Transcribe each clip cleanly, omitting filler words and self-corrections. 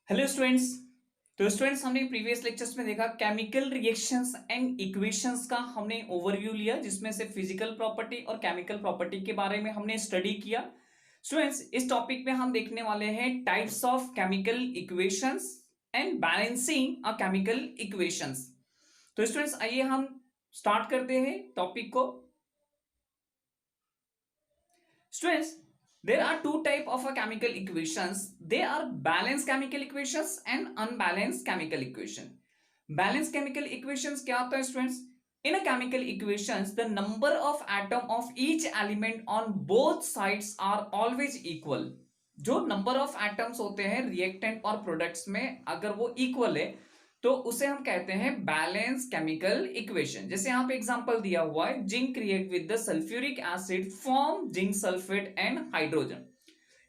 Hello students. तो students हमने previous lectures में देखा केमिकल रिएक्शंस एंड इक्वेशंस का हमने ओवरव्यू लिया, जिसमें से फिजिकल प्रॉपर्टी और केमिकल प्रॉपर्टी के बारे में हमने स्टडी किया। स्टूडेंट्स, इस टॉपिक में हम देखने वाले हैं types of chemical equations and balancing a chemical equations. तो स्टूडेंट्स आइए हम स्टार्ट करते हैं टॉपिक को। Students, there are two type of a chemical equations. They are balanced chemical equations and unbalanced chemical equation. Balanced chemical equations क्या होता है students? In a chemical equations, the number of atom of each element on both sides are always equal. जो number of atoms होते हैं reactant और products में अगर वो equal है तो उसे हम कहते हैं बैलेंस केमिकल इक्वेशन। जैसे यहां पे एग्जांपल दिया हुआ है, zinc react with the sulphuric acid form zinc sulphate and hydrogen.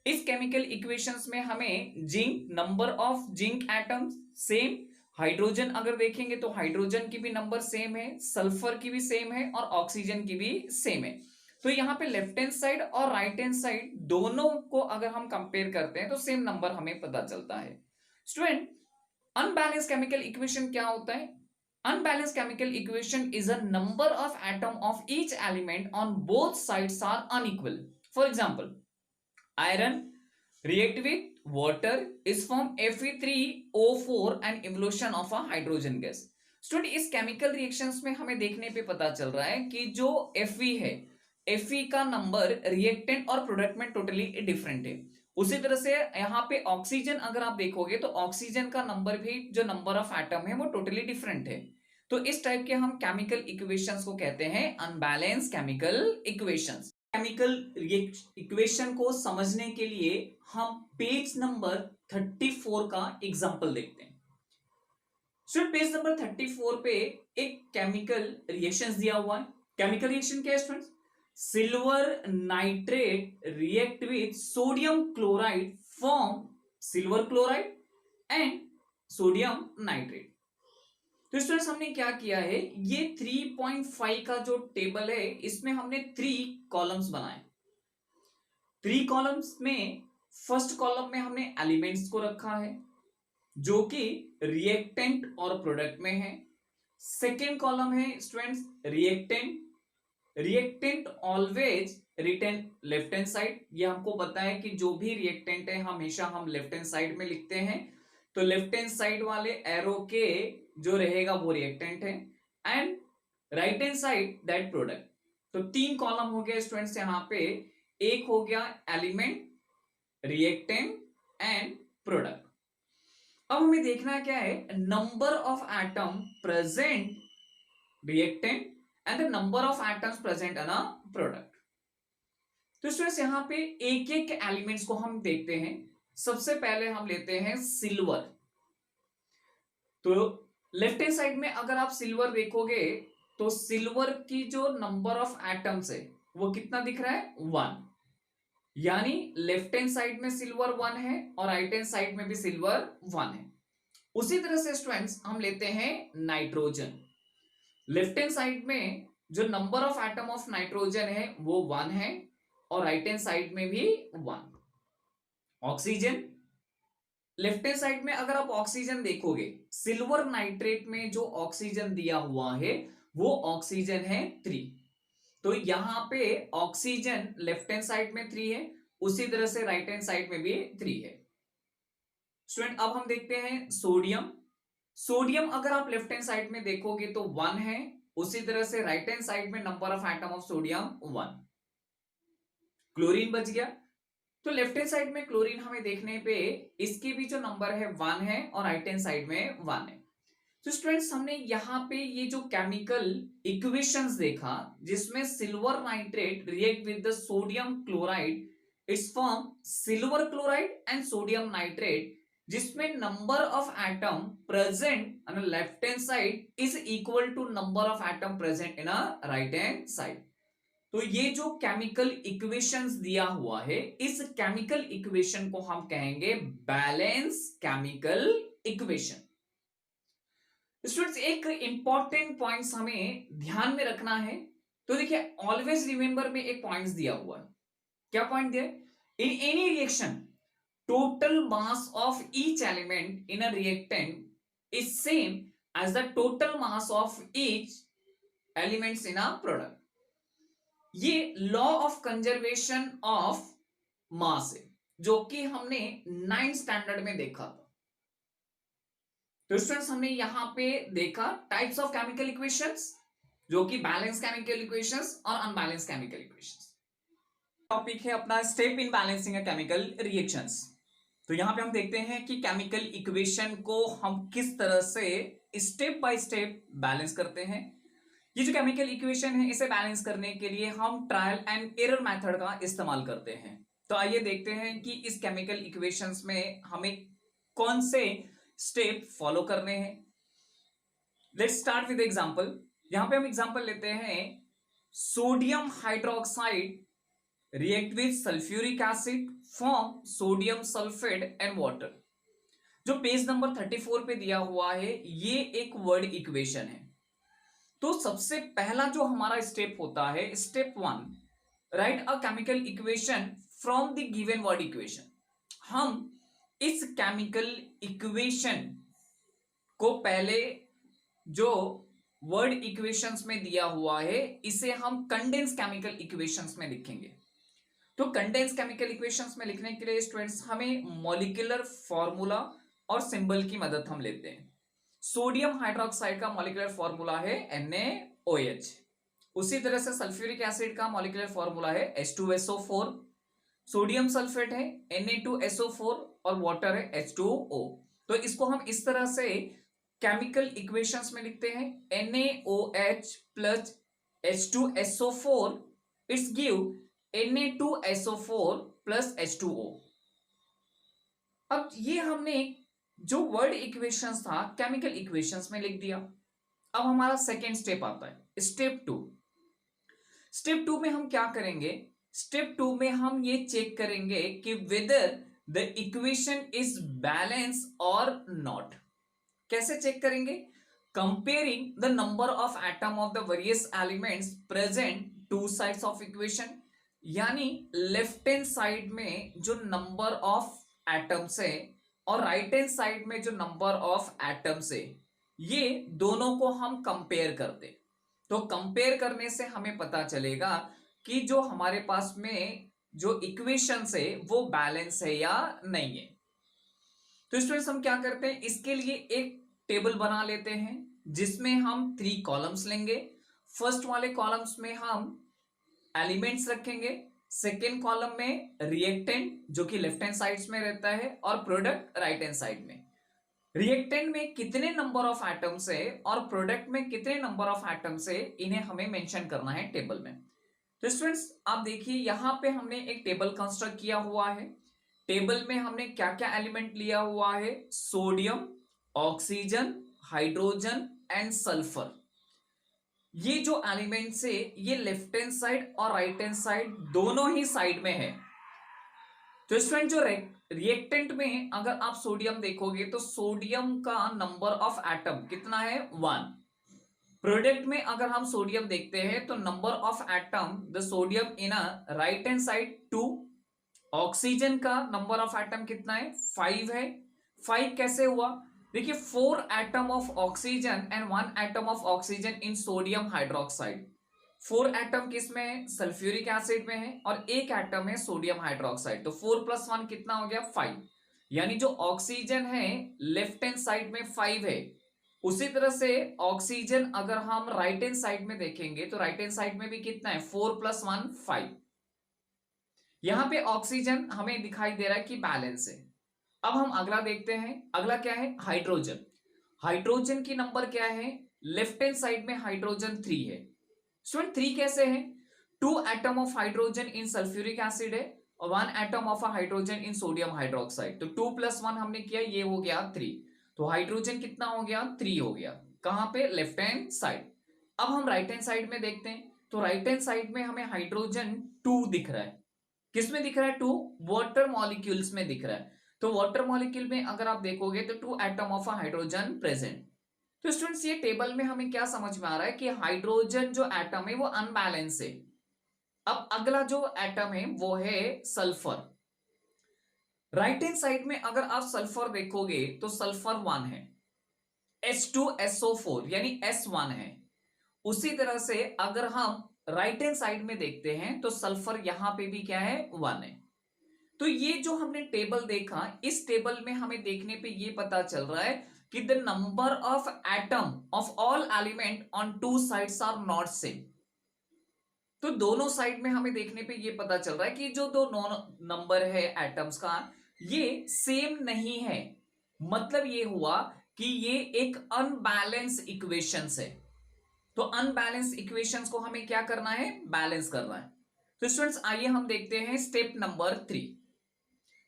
इस केमिकल इक्वेशंस में हमें zinc, number of zinc atoms same, hydrogen अगर देखेंगे तो हाइड्रोजन की भी नंबर सेम है, सल्फर की भी सेम है और ऑक्सीजन की भी सेम है। तो यहाँ पे लेफ्ट हैंड साइड और राइट हैंड साइड दोनों को अगर हम कंपेयर करते हैं तो सेम नंबर हमें पता चलता है। स्टूडेंट, अनबैलेंस केमिकल इक्वेशन क्या होता है? Unbalance chemical equation is a number of atom of each element on both sides are unequal. For example, iron react with water is form Fe3O4 and evolution of a hydrogen gas। Student, इस chemical reactions में हमें देखने पे पता चल रहा है कि जो Fe है, Fe का नंबर रिएक्टेंट और प्रोडक्ट में टोटली डिफरेंट है। उसी तरह से यहाँ पे ऑक्सीजन अगर आप देखोगे तो ऑक्सीजन का नंबर भी, जो नंबर ऑफ एटम है, वो टोटली डिफरेंट है। तो इस टाइप के हम केमिकल इक्वेशंस को कहते हैं unbalance chemical equations. Chemical equation को समझने के लिए हम पेज नंबर 34 का एग्जांपल देखते हैं। स्टूडेंट, पेज नंबर 34 पे एक केमिकल रिएक्शंस दिया हुआ है। केमिकल रिएक्शन क्या है students? Silver nitrate react with sodium chloride form silver chloride and sodium nitrate. तो स्टूडेंट्स, हमने क्या किया है, ये 3.5 का जो टेबल है इसमें हमने 3 कॉलम्स बनाए। 3 कॉलम्स में फर्स्ट कॉलम में हमने एलिमेंट्स को रखा है जो कि रिएक्टेंट और प्रोडक्ट में है। सेकेंड कॉलम है students reactant. Reactant always written left hand side. ये हमको पता है कि जो भी रिएक्टेंट है हमेशा हम लेफ्ट हैंड साइड में लिखते हैं। तो लेफ्ट हैंड साइड वाले एरो के जो रहेगा वो रिएक्टेंट है and right hand side that product. तो 3 कॉलम हो गया स्टूडेंट्स यहां पे। एक हो गया एलिमेंट, रिएक्टेंट एंड प्रोडक्ट। अब हमें देखना क्या है, number of atom present reactant and the number of atoms present in a product. तो स्टूडेंट्स, यहां पे एक एक एलिमेंट्स को हम देखते हैं। सबसे पहले हम लेते हैं सिल्वर। तो लेफ्ट हैंड साइड में अगर आप सिल्वर देखोगे तो सिल्वर की जो नंबर ऑफ एटम्स है वो कितना दिख रहा है? 1। यानी लेफ्ट हैंड साइड में सिल्वर 1 है और राइट हैंड साइड में भी सिल्वर 1 है। उसी तरह से स्टूडेंट्स हम लेते हैं नाइट्रोजन। लेफ्ट हैंड साइड में जो number of atom of nitrogen है वो 1 है और राइट हैंड साइड में भी 1। ऑक्सीजन, लेफ्ट हैंड साइड में अगर आप ऑक्सीजन देखोगे, सिल्वर नाइट्रेट में जो ऑक्सीजन दिया हुआ है वो ऑक्सीजन है 3। तो यहां पे ऑक्सीजन लेफ्ट हैंड साइड में 3 है, उसी तरह से राइट हैंड साइड में भी 3 है। स्टूडेंट, अब हम देखते हैं सोडियम। सोडियम अगर आप लेफ्ट हैंड साइड में देखोगे तो 1 है, उसी तरह से राइट हैंड साइड में number of atom of sodium 1। Chlorine बच गया। तो लेफ्ट हैंड साइड में क्लोरीन हमें देखने पे इसके भी जो नंबर है 1 है और राइट हैंड साइड में 1 है। तो स्टूडेंट्स, हमने यहां पे ये जो केमिकल इक्वेशंस देखा जिसमें silver nitrate react with the sodium chloride, it's form silver chloride and sodium nitrate, जिसमें number of atom present on left hand side is equal to number of atom present in a right hand side. तो ये जो chemical equations दिया हुआ है, इस chemical equation को हम कहेंगे बैलेंस केमिकल इक्वेशन। स्टूडेंट्स, एक इंपॉर्टेंट पॉइंट्स हमें ध्यान में रखना है। तो देखिए, ऑलवेज रिमेंबर में एक पॉइंट्स दिया हुआ है। क्या पॉइंट दिया? In any reaction total mass of each element in a reactant is same as the total mass of each elements in a product. ये law of conservation of mass है जो कि हमने 9th स्टैंडर्ड में देखा था। तो स्टूडेंट्स हमने यहां पे देखा टाइप्स ऑफ केमिकल इक्वेशंस जो कि बैलेंस केमिकल इक्वेशंस और अनबैलेंस केमिकल इक्वेशंस। टॉपिक है अपना step in balancing chemical reactions. तो यहां पे हम देखते हैं कि केमिकल इक्वेशन को हम किस तरह से स्टेप बाय स्टेप बैलेंस करते हैं। ये जो केमिकल इक्वेशन है इसे बैलेंस करने के लिए हम ट्रायल एंड एरर मेथड का इस्तेमाल करते हैं। तो आइए देखते हैं कि इस केमिकल इक्वेशंस में हमें कौन से स्टेप फॉलो करने हैं। Let's start with example. यहां पे हम एग्जांपल लेते हैं sodium hydroxide react with sulphuric acid form sodium sulphate and water. जो पेज नंबर 34 पे दिया हुआ है ये एक वर्ड इक्वेशन है। तो सबसे पहला जो हमारा स्टेप होता है step 1, right a chemical equation from the given word equation. हम इस केमिकल इक्वेशन को पहले जो वर्ड इक्वेशंस में दिया हुआ है इसे हम कंडेंस केमिकल इक्वेशंस में लिखेंगे। तो कंडेंस केमिकल इक्वेशंस में लिखने के लिए स्टूडेंट्स हमें मॉलिक्यूलर फॉर्मूला और सिंबल की मदद हम लेते हैं। सोडियम हाइड्रोक्साइड का मॉलिक्यूलर फॉर्मूला है NaOH। उसी तरह से सल्फ्यूरिक एसिड का मॉलिक्यूलर फॉर्मूला है H2SO4। सोडियम सल्फेट है Na2SO4 और वाटर है H2O। तो इसको हम इस तरह से केमिकल इक्वेशंस में लिखते हैं NaOH plus H2SO4 it's give Na2SO4 plus H2O। अब ये हमने जो वर्ड इक्वेशंस था केमिकल इक्वेशंस में लिख दिया। अब हमारा सेकेंड स्टेप आता है स्टेप 2। स्टेप 2 में हम क्या करेंगे? स्टेप 2 में हम ये चेक करेंगे कि whether the equation is balance और नॉट। कैसे चेक करेंगे? Comparing the number of atom of the various elements present two sides of equation. यानी लेफ्ट हैंड साइड में जो नंबर ऑफ एटम्स है और राइट हैंड साइड में जो नंबर ऑफ एटम्स है ये दोनों को हम कंपेयर करते। तो कंपेयर करने से हमें पता चलेगा कि जो हमारे पास में जो इक्वेशंस है वो बैलेंस है या नहीं है। तो स्टूडेंट्स हम क्या करते हैं इसके लिए एक टेबल बना लेते हैं जिसमें हम 3 कॉलम्स लेंगे। फर्स्ट वाले कॉलम्स में हम एलिमेंट्स रखेंगे, सेकेंड कॉलम में रिएक्टेंट जो कि लेफ्ट हैंड साइड में रहता है और प्रोडक्ट राइट हैंड साइड में। रिएक्टेंट में कितने नंबर ऑफ एटम्स है और प्रोडक्ट में कितने नंबर ऑफ एटम्स है इन्हें हमें मेंशन करना है टेबल में। तो स्टूडेंट्स आप देखिए यहां पे हमने एक टेबल कंस्ट्रक्ट किया हुआ है। टेबल में हमने क्या क्या एलिमेंट लिया हुआ है? Sodium, oxygen, hydrogen and sulphur. ये जो एलिमेंट्स है ये लेफ्ट हैंड साइड और राइट हैंड साइड दोनों ही साइड में है। तो स्टूडेंट जो रिएक्टेंट में अगर आप सोडियम देखोगे तो सोडियम का नंबर ऑफ एटम कितना है? 1। प्रोडक्ट में अगर हम सोडियम देखते हैं तो number of atom the sodium in a right hand side 2। Oxygen का नंबर ऑफ एटम कितना है? 5 है। 5 कैसे हुआ? देखिए 4 atom of oxygen and 1 atom of oxygen in sodium hydroxide. 4 atom किसमें है? सल्फ्यूरिक एसिड में है और 1 एटम है सोडियम हाइड्रोक्साइड। तो 4 + 1 कितना हो गया? 5। यानी जो ऑक्सीजन है लेफ्ट हैंड साइड में 5 है। उसी तरह से ऑक्सीजन अगर हम राइट हैंड साइड में देखेंगे तो राइट हैंड साइड में भी कितना है? 4 + 1 5। यहां पे ऑक्सीजन हमें दिखाई दे रहा है कि बैलेंस है। अब हम अगला देखते हैं। अगला क्या है? हाइड्रोजन। हाइड्रोजन की नंबर क्या है? लेफ्ट हैंड साइड में हाइड्रोजन 3 है। स्टूडेंट 3 कैसे है? 2 atom of hydrogen in sulphuric acid है और 1 atom of hydrogen in sodium hydroxide. तो 2 + 1 हमने किया, ये हो गया 3। तो हाइड्रोजन कितना हो गया? 3 हो गया। कहां पे? Left hand side. अब हम राइट हैंड साइड में देखते हैं तो राइट हैंड साइड में हमें हाइड्रोजन 2 दिख रहा है। किसमें दिख रहा है? 2 वाटर मॉलिक्यूल्स में दिख रहा है। तो वाटर मॉलिक्यूल में अगर आप देखोगे तो 2 एटम ऑफ हाइड्रोजन प्रेजेंट। तो स्टूडेंट्स ये टेबल में हमें क्या समझ में आ रहा है कि हाइड्रोजन जो एटम है वो अनबैलेंस है। अब अगला जो एटम है वो है सल्फर। राइट हैंड साइड में अगर आप सल्फर देखोगे तो सल्फर 1 है, H2SO4 यानी S1 है। उसी तरह से अगर हम राइट हैंड साइड में देखते हैं तो सल्फर यहां पे भी क्या है, 1 है। तो ये जो हमने टेबल देखा, इस टेबल में हमें देखने पे ये पता चल रहा है कि the number of atom of all element on two sides are not same. तो दोनों साइड में हमें देखने पे ये पता चल रहा है कि जो दो नंबर है एटम्स का, ये सेम नहीं है। मतलब ये हुआ कि ये एक अनबैलेंस इक्वेशंस है। तो अनबैलेंस इक्वेशंस को हमें क्या करना है, बैलेंस करना है। तो स्टूडेंट्स आइए हम देखते हैं स्टेप नंबर 3।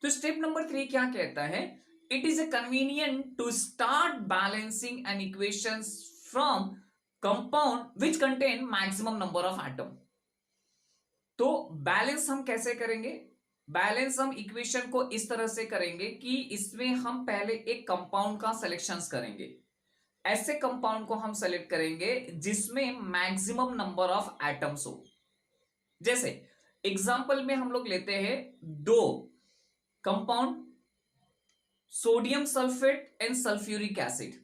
तो स्टेप नंबर 3 क्या कहता है, it is a convenient to start balancing an equations from compound which contain maximum number of atom. तो बैलेंस हम कैसे करेंगे, बैलेंस हम इक्वेशन को इस तरह से करेंगे कि इसमें हम पहले एक कंपाउंड का सिलेक्शंस करेंगे। ऐसे कंपाउंड को हम सेलेक्ट करेंगे जिसमें मैक्सिमम नंबर ऑफ एटम्स हो। जैसे एग्जांपल में हम लोग लेते हैं दो compound, sodium sulphate and sulphuric acid.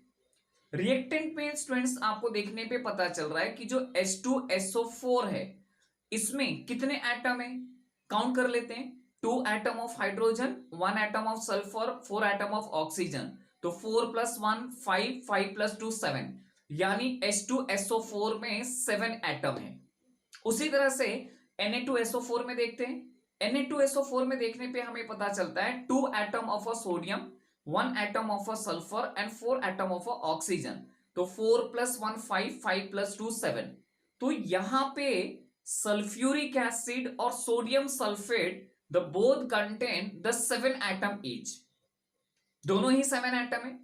Reactant में स्टूडेंट्स आपको देखने पे पता चल रहा है कि जो H2SO4 है, इसमें कितने एटम है, काउंट कर लेते हैं। 2 atom of hydrogen, 1 atom of sulphur, 4 atom of oxygen. तो 4 + 1 5, 5 + 2 7, यानी H2SO4 में 7 एटम है। उसी तरह से Na2SO4 में देखते हैं। Na2SO4 में देखने पे हमें पता चलता है 2 atom of a sodium, 1 atom of a sulphur and 4 atom of a oxygen. तो 4 + 1 5, 5 + 2 7। तो यहां पे सल्फ्यूरिक एसिड और sodium sulphate the both contain the 7 atom each, दोनों ही 7 एटम है।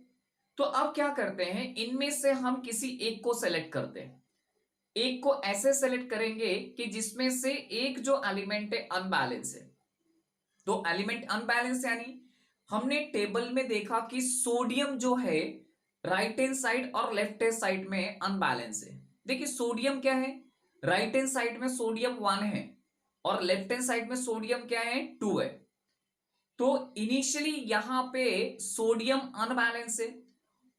तो अब क्या करते हैं, इनमें से हम किसी एक को सेलेक्ट करते हैं। एक को ऐसे सेलेक्ट करेंगे कि जिसमें से एक जो एलिमेंट है अनबैलेंस है। तो एलिमेंट अनबैलेंस यानी हमने टेबल में देखा कि सोडियम जो है राइट हैंड साइड और लेफ्ट हैंड साइड में अनबैलेंस है। देखिए सोडियम क्या है, राइट हैंड साइड में सोडियम 1 है और लेफ्ट हैंड साइड में सोडियम क्या है, 2 है। तो इनिशियली यहां पे सोडियम अनबैलेंस है।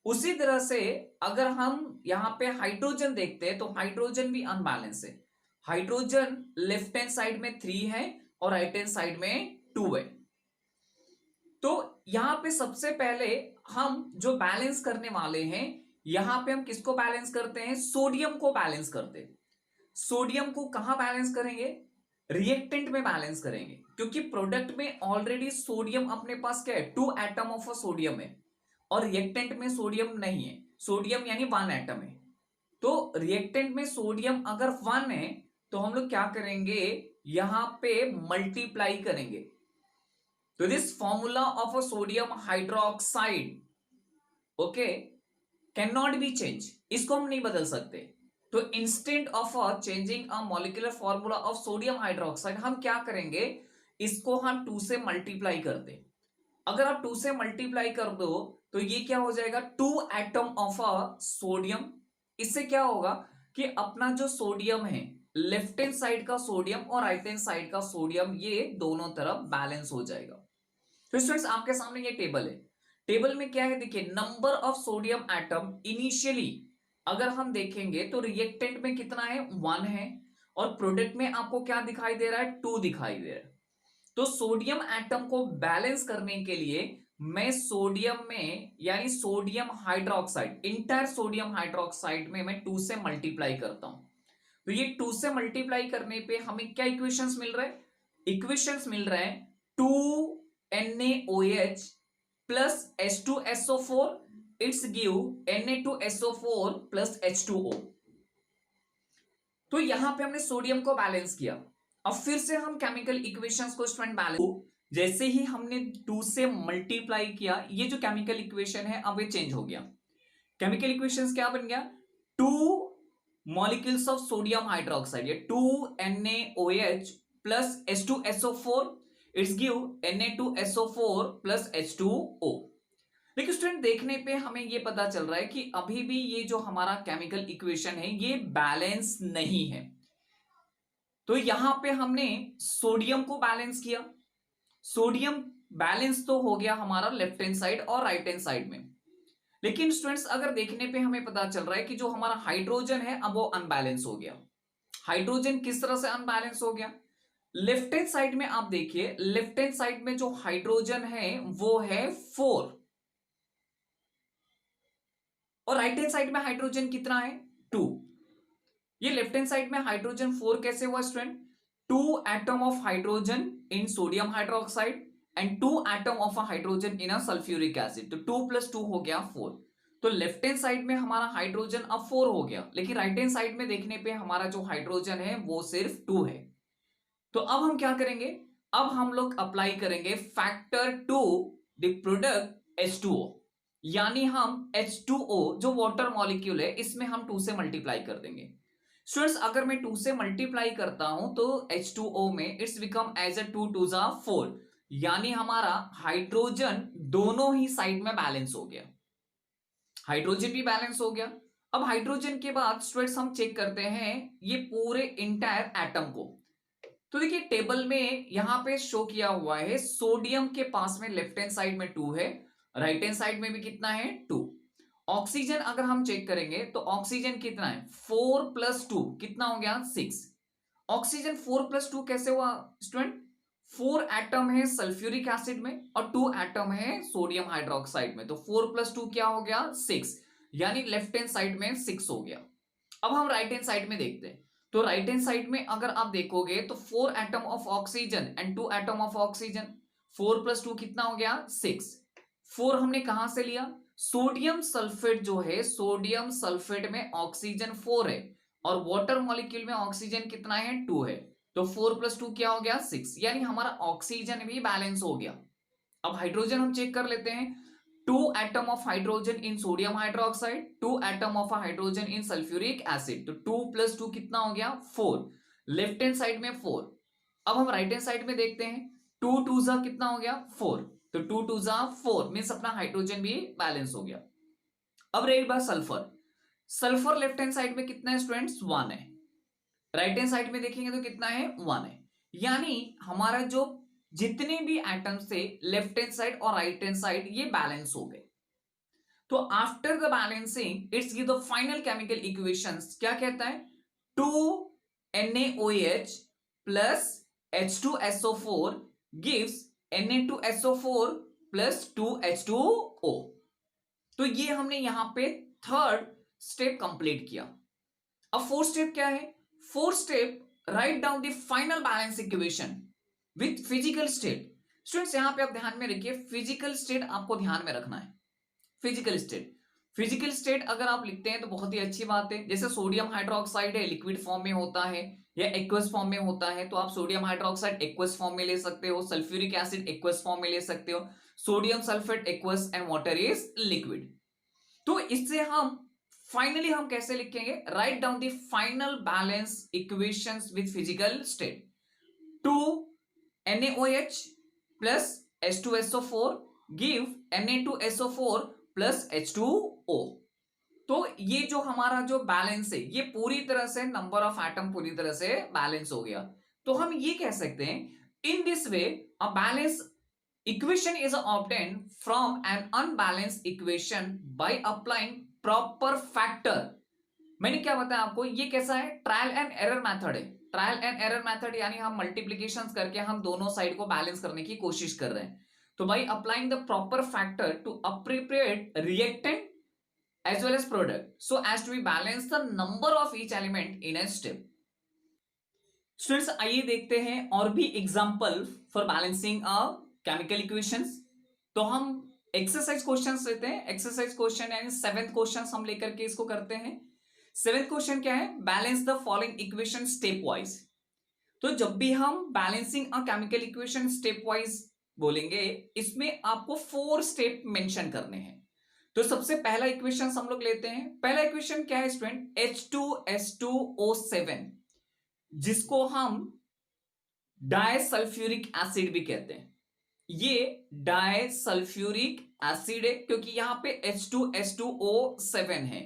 उसी तरह से अगर हम यहां पे हाइड्रोजन देखते हैं तो हाइड्रोजन भी अनबैलेंस है। हाइड्रोजन लेफ्ट हैंड साइड में 3 है और राइट हैंड साइड में 2 है। तो यहां पे सबसे पहले हम जो बैलेंस करने वाले हैं, यहां पे हम किसको बैलेंस करते हैं, सोडियम को बैलेंस करते हैं। सोडियम को कहां बैलेंस करेंगे, रिएक्टेंट में बैलेंस करेंगे, क्योंकि प्रोडक्ट में ऑलरेडी सोडियम अपने पास क्या है, 2 एटम ऑफ सोडियम है और रिएक्टेंट में सोडियम नहीं है। सोडियम यानी 1 एटम है। तो रिएक्टेंट में सोडियम अगर 1 है तो हम लोग क्या करेंगे, यहां पे मल्टीप्लाई करेंगे। तो this formula of a sodium hydroxide okay can not be change, इसको हम नहीं बदल सकते। तो instant of changing a molecular formula of sodium hydroxide, हम क्या करेंगे, इसको हम 2 से मल्टीप्लाई कर दे। अगर आप 2 से मल्टीप्लाई कर दो तो ये क्या हो जाएगा, 2 एटम ऑफ अ सोडियम। इससे क्या होगा कि अपना जो सोडियम है, लेफ्ट हैंड साइड का सोडियम और राइट हैंड साइड का सोडियम, ये दोनों तरफ बैलेंस हो जाएगा। तो स्टूडेंट्स आपके सामने ये टेबल है। टेबल में क्या है, देखिए number of sodium atom initially अगर हम देखेंगे तो रिएक्टेंट में कितना है, 1 है और प्रोडक्ट में आपको क्या दिखाई दे रहा है, 2 दिखाई दे रहा है। तो सोडियम एटम को बैलेंस करने के लिए मैं सोडियम में यानी sodium hydroxide, entire sodium hydroxide में मैं 2 से मल्टीप्लाई करता हूं। तो ये 2 से मल्टीप्लाई करने पे हमें क्या इक्वेशंस मिल रहा है, इक्वेशंस मिल रहा है 2NaOH plus H2SO4, it's give Na2SO4 plus H2O। तो यहां पे हमने सोडियम को बैलेंस किया। अब फिर से हम केमिकल इक्वेशंस को स्टूडेंट बैलेंस, जैसे ही हमने 2 से मल्टीप्लाई किया, ये जो केमिकल इक्वेशन है अब ये चेंज हो गया। केमिकल इक्वेशंस क्या बन गया, 2 मॉलिक्यूल्स ऑफ सोडियम हाइड्रोक्साइड, ये 2NaOH plus H2SO4, it's give Na2SO4 plus H2O। देखिए स्टूडेंट देखने पे हमें ये पता चल रहा है कि अभी भी ये जो हमारा केमिकल इक्वेशन है ये बैलेंस नहीं है। तो यहां पे हमने सोडियम को बैलेंस किया। सोडियम बैलेंस तो हो गया हमारा लेफ्ट हैंड साइड और राइट हैंड साइड में, लेकिन स्टूडेंट्स अगर देखने पे हमें पता चल रहा है कि जो हमारा हाइड्रोजन है अब वो अनबैलेंस हो गया। हाइड्रोजन किस तरह से अनबैलेंस हो गया? लेफ्ट हैंड साइड में आप देखिए, लेफ्ट हैंड साइड में जो हाइड्रोजन है वो है 4, और राइट हैंड साइड में हाइड्रोजन कितना है? 2। ये लेफ्ट हैंड साइड में हाइड्रोजन 4 कैसे हुआ student? 2 atom of hydrogen in sodium hydroxide and 2 atom of hydrogen in sulphuric acid, तो 2 + 2 हो गया 4। तो लेफ्ट हैंड साइड में हमारा हाइड्रोजन अब 4 हो गया, लेकिन राइट हैंड साइड में देखने पे हमारा जो हाइड्रोजन है वो सिर्फ 2 है। तो अब हम क्या करेंगे? अब हम लोग अप्लाई करेंगे factor to the product H2O, यानी हम H2O जो वाटर मॉलिक्यूल है इसमें हम 2 से मल्टीप्लाई कर देंगे। स्टूडेंट्स अगर मैं 2 से मल्टीप्लाई करता हूं तो H2O में इट्स बिकम एज अ 2 2 जा 4, यानी हमारा हाइड्रोजन दोनों ही साइड में बैलेंस हो गया, हाइड्रोजन भी बैलेंस हो गया। अब हाइड्रोजन के बाद स्टूडेंट्स हम चेक करते हैं ये पूरे इंटायर एटम को। तो देखिए टेबल में यहां पे शो किया हुआ है सोडियम के पास में लेफ्ट हैंड साइड में 2 है, राइट हैंड साइड में भी कितना है? 2। ऑक्सीजन अगर हम चेक करेंगे तो ऑक्सीजन कितना है? 4 + 2 कितना हो गया? 6। ऑक्सीजन 4 + 2 कैसे हुआ स्टूडेंट? 4 एटम है सल्फ्यूरिक एसिड में और 2 एटम है सोडियम हाइड्रोक्साइड में, तो 4 + 2 क्या हो गया? 6, यानी लेफ्ट हैंड साइड में 6 हो गया। अब हम राइट हैंड साइड में देखते हैं, तो राइट हैंड साइड में अगर आप देखोगे तो 4 atom of oxygen and 2 atom of oxygen, 4 + 2 कितना हो गया? 6। 4 हमने कहां से लिया? सोडियम सल्फेट जो है, सोडियम सल्फेट में ऑक्सीजन 4 है और वाटर मॉलिक्यूल में ऑक्सीजन कितना है? 2 है, तो 4 + 2 क्या हो गया? 6, यानी हमारा ऑक्सीजन भी बैलेंस हो गया। अब हाइड्रोजन हम चेक कर लेते हैं, 2 atom of hydrogen in sodium hydroxide, 2 atom of hydrogen in sulphuric acid, तो 2 + 2 कितना हो गया? 4, लेफ्ट हैंड साइड में 4। अब हम राइट हैंड साइड में देखते हैं, 2 2 जा कितना हो गया? 4, तो 2 2 जा 4 मींस अपना हाइड्रोजन भी बैलेंस हो गया। अब रही बात sulphur. Sulphur left hand side में कितना है स्टूडेंट्स? 1 है, राइट हैंड साइड में देखेंगे तो कितना है? 1 है, यानी हमारा जो जितने भी एटम्स थे लेफ्ट हैंड साइड और राइट हैंड साइड ये बैलेंस हो गए। तो after the balancing it's give the final chemical equations, क्या कहता है? 2NaOH plus H2SO4 gives Na2SO4 plus 2H2O। तो ये हमने यहां पे थर्ड स्टेप कंप्लीट किया। अब फोर्थ स्टेप क्या है? Fourth step right down the final balance equation with physical state. Students यहां पे आप ध्यान में रखिए, फिजिकल स्टेट आपको ध्यान में रखना है। फिजिकल स्टेट, फिजिकल स्टेट अगर आप लिखते हैं तो बहुत ही अच्छी बात है। जैसे सोडियम हाइड्रोक्साइड है लिक्विड फॉर्म में होता है या एक्वस फॉर्म में होता है, तो आप सोडियम हाइड्रोक्साइड एक्वस फॉर्म में ले सकते हो, सल्फ्यूरिक एसिड एक्वस फॉर्म में ले सकते हो, sodium sulphate aqueous and water is liquid. तो इससे हम फाइनली हम कैसे लिखेंगे? Right down the final balance equations with physical state. 2NaOH plus H2SO4 give Na2SO4 plus H2O। तो ये जो हमारा जो बैलेंस है ये पूरी तरह से नंबर ऑफ एटम पूरी तरह से बैलेंस हो गया। तो हम ये कह सकते हैं in this way a balance equation is obtained from N unbalanced equation by applying proper factor. मैंने क्या बताया आपको, ये कैसा है? ट्रायल एंड एरर मेथड है। ट्रायल एंड एरर मेथड यानी हम मल्टीप्लीकेशन करके हम दोनों साइड को बैलेंस करने की कोशिश कर रहे हैं। तो by applying the proper factor to appropriate reactant as well as product so as to be balance the number of each element in a step। Students आइए देखते हैं और भी example for balancing a chemical equations. तो हम exercise questions लेते हैं, exercise question यानी 7th क्वेश्चन हम लेकर के इसको करते हैं। 7th क्वेश्चन क्या है? Balance the following equation step wise. तो जब भी हम balancing a chemical equation step wise बोलेंगे इसमें आपको 4 स्टेप मेंशन करने हैं। तो सबसे पहला इक्वेशन हम लोग लेते हैं। पहला इक्वेशन क्या है स्टूडेंट? H2S2O7, जिसको हम डायसल्फ्यूरिक एसिड भी कहते हैं। ये डायसल्फ्यूरिक एसिड है क्योंकि यहां पे H2S2O7 है।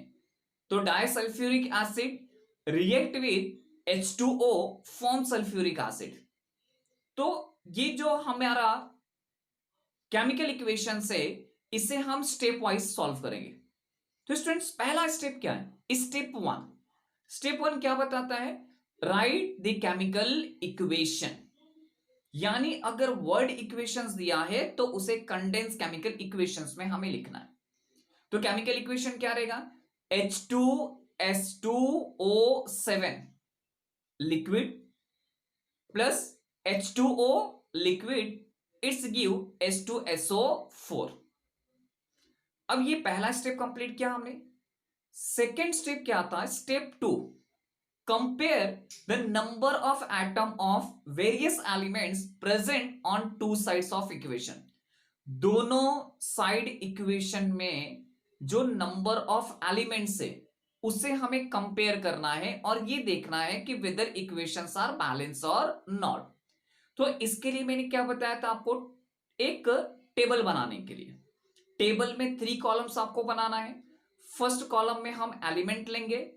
तो disulphuric acid react with H2O form sulphuric acid. तो ये जो हमारा केमिकल इक्वेशन से इसे हम स्टेप वाइज सॉल्व करेंगे। तो स्टूडेंट्स पहला स्टेप क्या है? स्टेप वन क्या बताता है? राइट द केमिकल इक्वेशन, यानी अगर वर्ड इक्वेशंस दिया है तो उसे कंडेंस केमिकल इक्वेशंस में हमें लिखना है। तो केमिकल इक्वेशन क्या रहेगा? H2S2O7 liquid plus H2O liquid, it's give H2SO4। अब ये पहला स्टेप कंप्लीट किया हमने। सेकेंड स्टेप क्या था? Step 2, compare the number of atom of various elements present on two sides of equation. दोनों साइड इक्वेशन में जो नंबर ऑफ एलिमेंट्स है उसे हमें कंपेयर करना है और ये देखना है कि वेदर इक्वेशंस आर बैलेंस और नॉट। तो इसके लिए मैंने क्या बताया था आपको? एक टेबल बनाने के लिए टेबल में 3 कॉलम्स आपको बनाना है। फर्स्ट कॉलम में हम एलिमेंट लेंगे,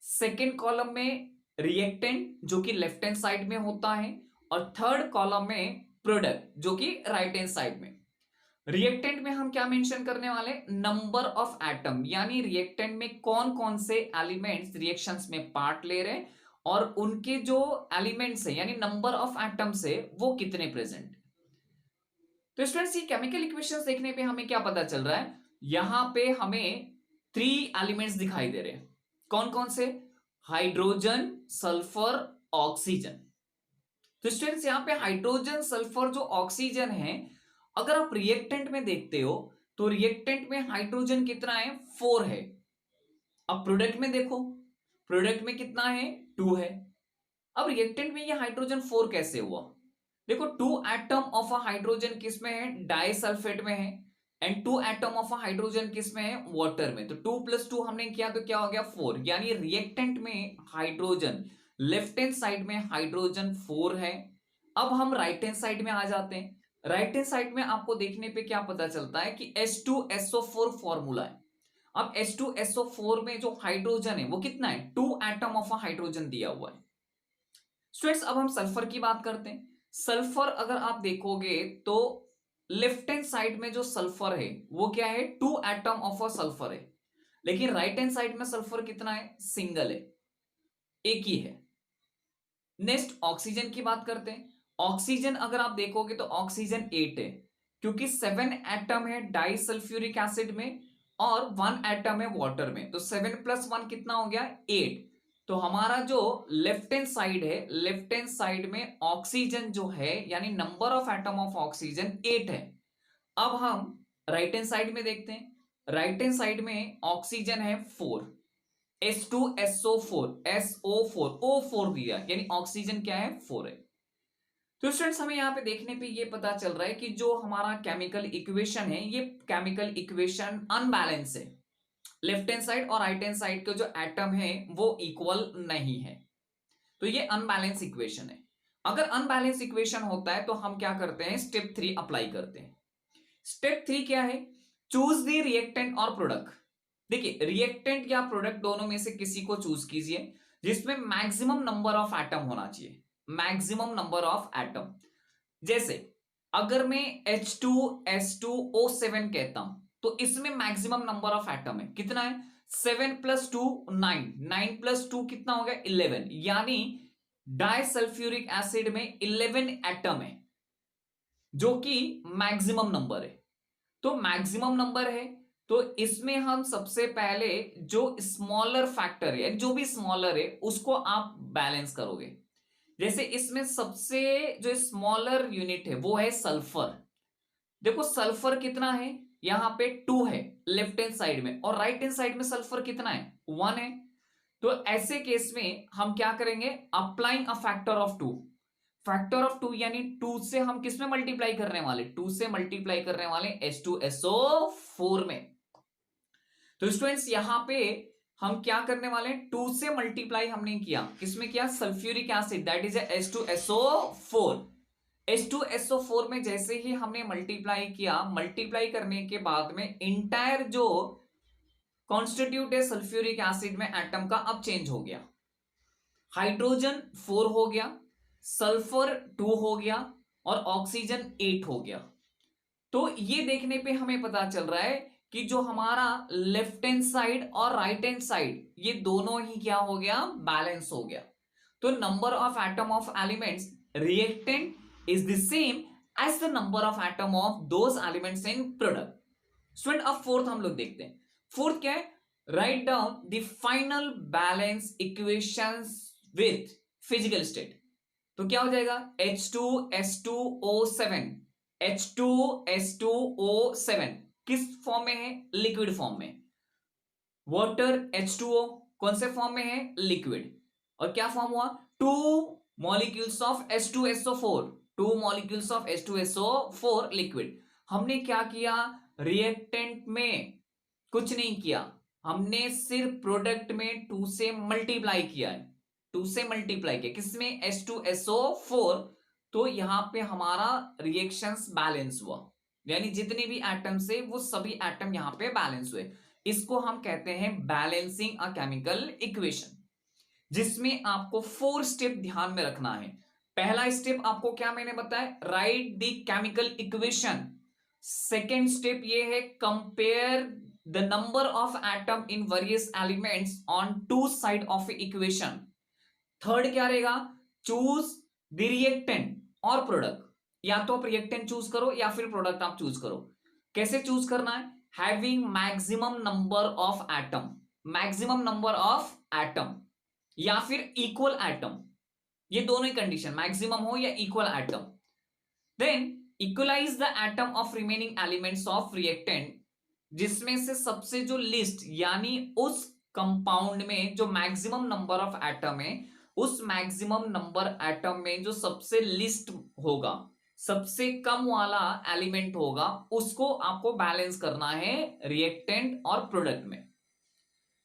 सेकेंड कॉलम में रिएक्टेंट जो कि लेफ्ट हैंड साइड में होता है, और थर्ड कॉलम में प्रोडक्ट जो कि राइट हैंड साइड में। रिएक्टेंट में हम क्या मेंशन करने वाले? नंबर ऑफ एटम, यानी रिएक्टेंट में कौन कौन से एलिमेंट्स रिएक्शंस में पार्ट ले रहे हैं और उनके जो एलिमेंट्स है यानी नंबर ऑफ एटम्स है वो कितने प्रेजेंट। तो स्टूडेंट्स ये केमिकल इक्वेशंस देखने पे हमें क्या पता चल रहा है? यहां पे हमें 3 एलिमेंट्स दिखाई दे रहे हैं। कौन कौन से? Hydrogen, sulphur, oxygen. तो स्टूडेंट्स यहां पे हाइड्रोजन, सल्फर जो ऑक्सीजन है, अगर आप रिएक्टेंट में देखते हो तो रिएक्टेंट में हाइड्रोजन कितना है? 4 है। अब प्रोडक्ट में देखो, प्रोडक्ट में कितना है? 2 है। अब रिएक्टेंट में ये हाइड्रोजन 4 कैसे हुआ? देखो 2 एटम ऑफ अ हाइड्रोजन किस में है? डाइसल्फेट में है। And 2 atom of a hydrogen किस में है? वाटर में। तो 2 + 2 हमने किया तो क्या हो गया? 4। यानी रिएक्टेंट में हाइड्रोजन, लेफ्ट हैंड साइड में हाइड्रोजन 4 है। अब हम राइट हैंड साइड में आ जाते हैं। राइट हैंड साइड में आपको देखने पे क्या पता चलता है कि H2SO4 फॉर्मूला है। अब H2SO4 में जो हाइड्रोजन है वो कितना है? 2 एटम ऑफ अ हाइड्रोजन दिया हुआ है। स्टूडेंट्स अब हम सल्फर की बात करते हैं। सल्फर अगर आप देखोगे तो लेफ्ट हैंड साइड में जो सल्फर है वो क्या है? 2 एटम ऑफ अ सल्फर है। लेकिन राइट हैंड साइड में सल्फर कितना है? सिंगल है, एक ही है। नेक्स्ट ऑक्सीजन की बात करते हैं। ऑक्सीजन अगर आप देखोगे तो ऑक्सीजन 8 है, क्योंकि 7 एटम है डाइसल्फ्यूरिक एसिड में और 1 एटम है वाटर में। तो 7 + 1 कितना हो गया? 8। तो हमारा जो लेफ्ट हैंड साइड है, लेफ्ट हैंड साइड में ऑक्सीजन जो है यानी number of atom of oxygen 8 है। अब हम राइट हैंड साइड में देखते हैं। राइट हैंड साइड में ऑक्सीजन है 4, H2SO4, SO4, O4 दिया, यानी ऑक्सीजन क्या है? 4 है। तो स्टूडेंट्स हमें यहां पे देखने पे ये पता चल रहा है कि जो हमारा केमिकल इक्वेशन है ये केमिकल इक्वेशन अनबैलेंस है। लेफ्ट हैंड साइड और राइट हैंड साइड के जो एटम है वो इक्वल नहीं है, तो ये अनबैलेंस इक्वेशन है। अगर अनबैलेंस इक्वेशन होता है तो हम क्या करते हैं? स्टेप 3 अप्लाई करते हैं। स्टेप 3 क्या है? चूज द रिएक्टेंट और प्रोडक्ट। देखिए रिएक्टेंट या प्रोडक्ट दोनों में से किसी को चूज कीजिए जिसमें मैक्सिमम नंबर ऑफ एटम होना चाहिए, मैक्सिमम नंबर ऑफ एटम। जैसे अगर मैं H2S2O7 कहता हूं तो इसमें मैक्सिमम नंबर ऑफ एटम है, कितना है? 7 + 2 9, 9 + 2 कितना हो गया? 11। यानी डाइसल्फ्यूरिक एसिड में 11 एटम है जो कि मैक्सिमम नंबर है। तो मैक्सिमम नंबर है तो इसमें हम सबसे पहले जो स्मॉलर फैक्टर है, जो भी स्मॉलर है उसको आप बैलेंस करोगे। जैसे इसमें सबसे जो स्मॉलर यूनिट है वो है सल्फर। देखो सल्फर कितना है? यहां पे 2 है लेफ्ट हैंड साइड में, और राइट हैंड साइड में सल्फर कितना है? 1 है। तो ऐसे केस में हम क्या करेंगे? Applying a factor of 2। Factor of 2 यानी 2 से हम किस में मल्टीप्लाई करने वाले? 2 से मल्टीप्लाई करने वाले H2SO4 में। तो स्टूडेंट्स यहां पे हम क्या करने वाले हैं? 2 से मल्टीप्लाई हमने किया, किसमें किया? Sulphuric acid, that is H2SO4। H2SO4 में जैसे ही हमने मल्टीप्लाई किया, मल्टीप्लाई करने के बाद में इंटायर जो कॉन्स्टिट्यूट है सल्फ्यूरिक एसिड में एटम का अब चेंज हो गया। हाइड्रोजन 4 हो गया, सल्फर 2 हो गया और ऑक्सीजन 8 हो गया। तो ये देखने पे हमें पता चल रहा है कि जो हमारा लेफ्ट हैंड साइड और राइट हैंड साइड ये दोनों ही क्या हो गया, बैलेंस हो गया। तो number of atom of elements reactant is the same as the number of atom of those elements in product. Student अब फोर्थ हम लोग देखते हैं। फोर्थ क्या है, write down the final balance equations with physical state. तो क्या हो जाएगा, H2S2O7, H2S2O7 किस फॉर्म में है, लिक्विड फॉर्म में। वाटर H2O कौन से फॉर्म में है, लिक्विड। और क्या फॉर्म हुआ, two molecules of H2SO4, two molecules of H2SO4 liquid. हमने क्या किया, रिएक्टेंट में कुछ नहीं किया, हमने सिर्फ प्रोडक्ट में 2 से मल्टीप्लाई किया है, 2 से मल्टीप्लाई किया किसमें, H2SO4। तो यहां पे हमारा रिएक्शंस बैलेंस हुआ, यानी जितने भी एटम्स है वो सभी एटम यहां पे बैलेंस हुए। इसको हम कहते हैं बैलेंसिंग अ केमिकल इक्वेशन, जिसमें आपको 4 स्टेप ध्यान में रखना है। पहला स्टेप आपको क्या मैंने बताया, write the chemical equation. Second step ये है, compare the number of atom in various elements on two side of equation. Third क्या रहेगा, चूज द रिएक्टेंट और प्रोडक्ट। या तो आप रिएक्टेंट चूज करो या फिर प्रोडक्ट आप चूज करो। कैसे चूज करना है, having maximum number of atom, maximum number of atom या फिर इक्वल एटम, ये दोनों ही कंडीशन, मैक्सिमम हो या equal atom. Then equalize the atom of remaining elements of reactant, जिसमें से सबसे जो लिस्ट यानी उस कंपाउंड में जो मैक्सिमम नंबर ऑफ एटम है, उस मैक्सिमम नंबर एटम में जो सबसे लिस्ट होगा, सबसे कम वाला एलिमेंट होगा, उसको आपको बैलेंस करना है रिएक्टेंट और प्रोडक्ट में।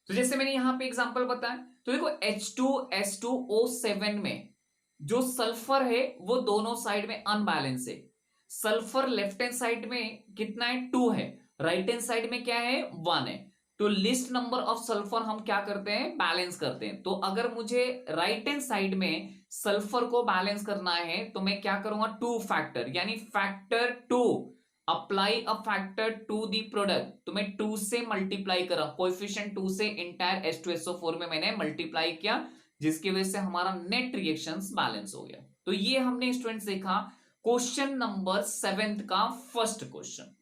तो जैसे मैंने यहां पे एग्जांपल बताया, तो देखो H2S2O7 में जो सल्फर है वो दोनों साइड में अनबैलेंस है। सल्फर लेफ्ट हैंड साइड में कितना है, 2 है, राइट हैंड साइड में क्या है, 1 है। तो लिस्ट नंबर ऑफ सल्फर हम क्या करते हैं, बैलेंस करते हैं। तो अगर मुझे राइट हैंड साइड में सल्फर को बैलेंस करना है तो मैं क्या करूंगा, 2 फैक्टर यानी factor 2, apply a factor to the product. तो मैं 2 से मल्टीप्लाई कर रहा हूं, कोएफिशिएंट 2 से इंटायर H2SO4 में मैंने मल्टीप्लाई किया, जिसकी वजह से हमारा नेट रिएक्शंस बैलेंस हो गया। तो ये हमने स्टूडेंट्स देखा क्वेश्चन नंबर 7 का फर्स्ट क्वेश्चन।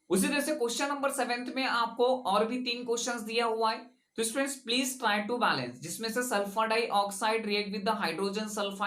उसी तरह से क्वेश्चन नंबर 7 में आपको और भी 3 क्वेश्चंस दिया हुआ है। तो students please try to balance, जिसमें से sulphur dioxide react with the hydrogen sulphide